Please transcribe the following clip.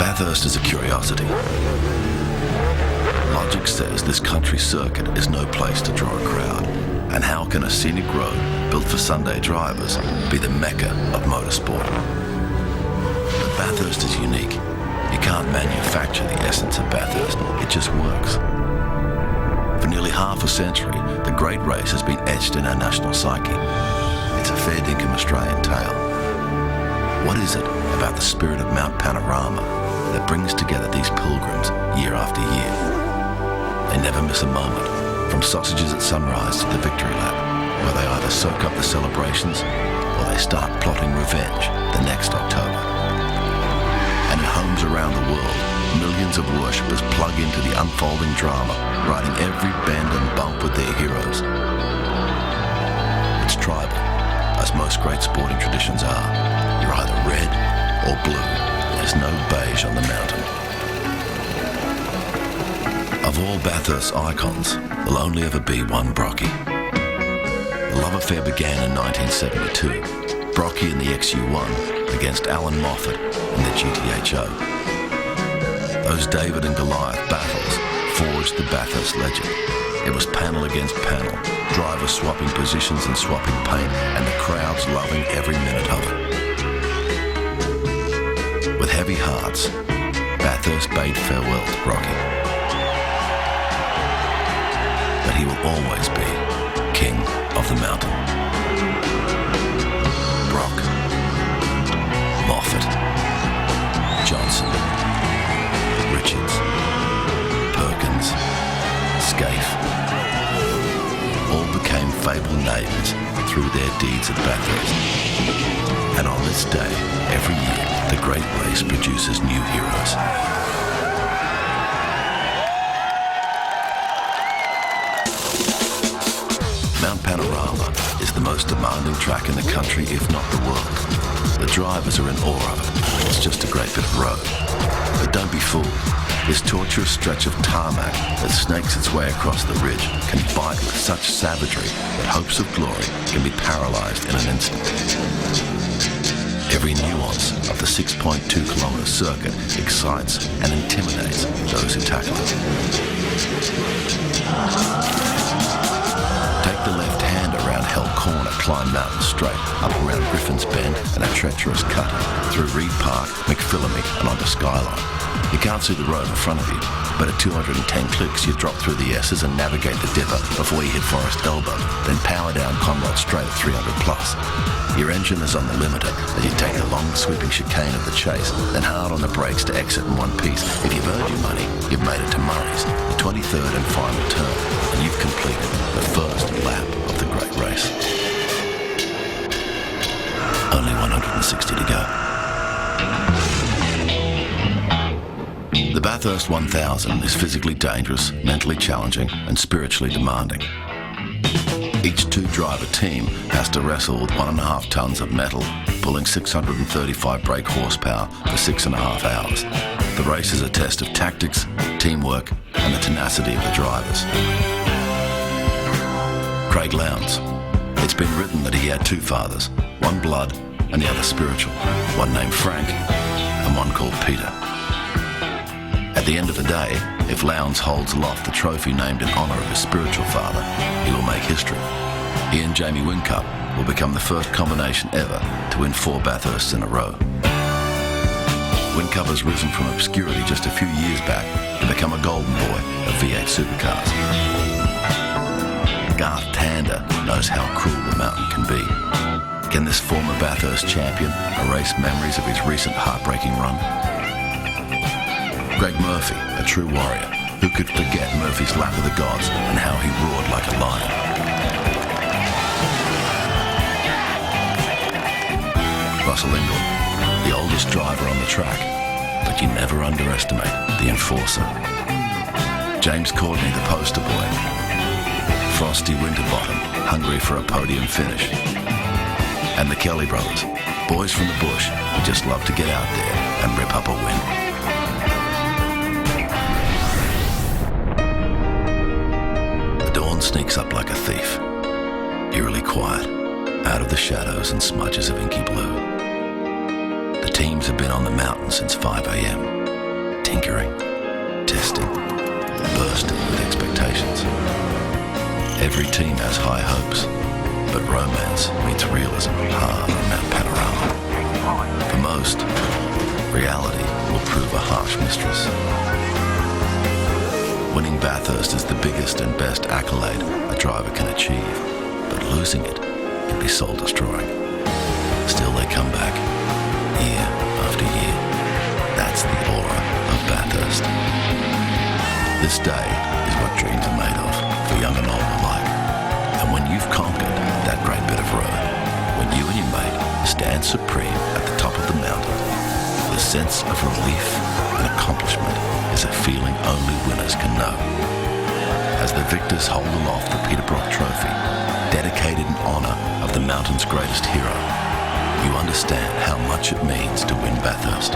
Bathurst is a curiosity. Logic says this country circuit is no place to draw a crowd. And how can a scenic road built for Sunday drivers be the mecca of motorsport? But Bathurst is unique. You can't manufacture the essence of Bathurst. It just works. For nearly half a century, the great race has been etched in our national psyche. It's a fair dinkum Australian tale. What is it about the spirit of Mount Panorama that brings together these pilgrims year after year? They never miss a moment, from sausages at sunrise to the victory lap, where they either soak up the celebrations or they start plotting revenge the next October. And in homes around the world, millions of worshippers plug into the unfolding drama, riding every bend and bump with their heroes. It's tribal, as most great sporting traditions are. You're either red or blue. There's no beige on the mountain. Of all Bathurst icons, there'll only ever be one Brocky. The love affair began in 1972. Brocky in the XU1 against Alan Moffat in the GTHO. Those David and Goliath battles forged the Bathurst legend. It was panel against panel, drivers swapping positions and swapping paint, and the crowds loving every minute of it. With heavy hearts, Bathurst bade farewell to Brocky. But he will always be king of the mountain. Brock, Moffat, Johnson, Richards, Perkins, Scaife, all became fabled names through their deeds at Bathurst. And on this day, every year, the great race produces new heroes. Mount Panorama is the most demanding track in the country, if not the world. The drivers are in awe of it. It's just a great bit of road. But don't be fooled. This tortuous stretch of tarmac that snakes its way across the ridge can bite with such savagery that hopes of glory can be paralyzed in an instant. Every nuance of the 6.2-kilometre circuit excites and intimidates those who tackle it. Take the left hand around Hell Corner, climb Mountain Straight, up around Griffin's Bend and a treacherous cut, through Reed Park, McPhillamy and onto Skyline. You can't see the road in front of you, but at 210 clicks you drop through the S's and navigate the dipper before you hit Forest Elbow, then power down Conrod Straight at 300 plus. Your engine is on the limiter as you take the long sweeping chicane of the chase, then hard on the brakes to exit in one piece. If you've earned your money, you've made it to Murray's, the 23rd and final turn, and you've completed the first lap of the great race. Only 160 to go. The Bathurst 1000 is physically dangerous, mentally challenging, and spiritually demanding. Each two-driver team has to wrestle with 1.5 tons of metal, pulling 635 brake horsepower for 6.5 hours. The race is a test of tactics, teamwork, and the tenacity of the drivers. Craig Lowndes. It's been written that he had two fathers, one blood and the other spiritual, one named Frank and one called Peter. At the end of the day, if Lowndes holds aloft the trophy named in honour of his spiritual father, he will make history. He and Jamie Whincup will become the first combination ever to win 4 Bathursts in a row. Whincup has risen from obscurity just a few years back to become a golden boy of V8 Supercars. Garth Tander knows how cruel the mountain can be. Can this former Bathurst champion erase memories of his recent heartbreaking run? Greg Murphy, a true warrior, who could forget Murphy's lap of the gods and how he roared like a lion? Russell Ingall, the oldest driver on the track, but you never underestimate the enforcer. James Courtney, the poster boy. Frosty Winterbottom, hungry for a podium finish. And the Kelly brothers, boys from the bush who just love to get out there and rip up a win. Sneaks up like a thief, eerily quiet, out of the shadows and smudges of inky blue. The teams have been on the mountain since 5 a.m. tinkering, testing, bursting with expectations. Every team has high hopes, but romance meets realism hard on Mount Panorama. For most, reality will prove a harsh mistress. Winning Bathurst is the biggest and best accolade a driver can achieve, but losing it can be soul-destroying. Still they come back, year after year. That's the aura of Bathurst. This day is what dreams are made of, for young and old alike. And when you've conquered that great bit of road, when you and your mate stand supreme at the top of the mountain, the sense of relief and accomplishment is a feeling only winners can know. As the victors hold aloft the Peterborough Trophy, dedicated in honour of the mountain's greatest hero, you understand how much it means to win Bathurst.